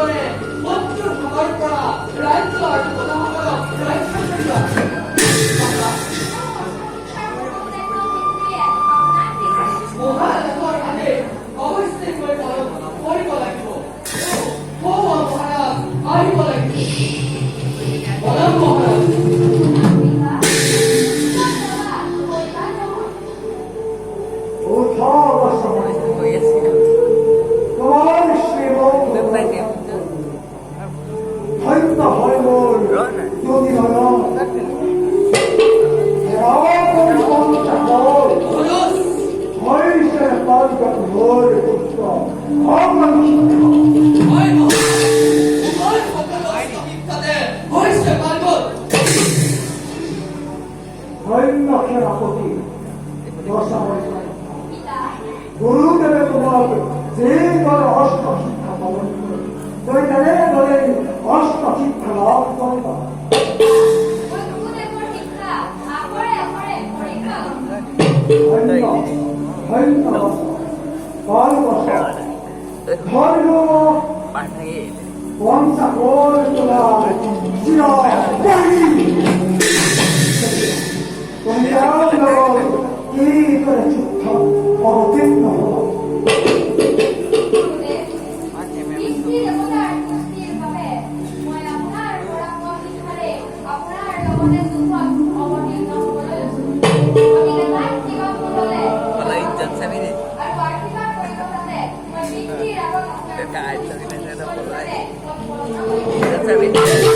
দৰে শত্ৰুৰ ভাগৰ পৰা ৰাজ্য আৰু প্ৰজাসকলক ৰক্ষা কৰিব। মহাৰাজৰ আদেশ অৱশ্যেই পালন কৰিব লাগিব। মহাৰাজ আহিব লাগিব। বলক মহাৰাজ। গুৰুদেবে তোমাৰ যে দলে অষ্ট শিক্ষা পালন কৰে তুমি তাদেৰ দলে অষ্ট শিক্ষা লাভ কৰবা। That's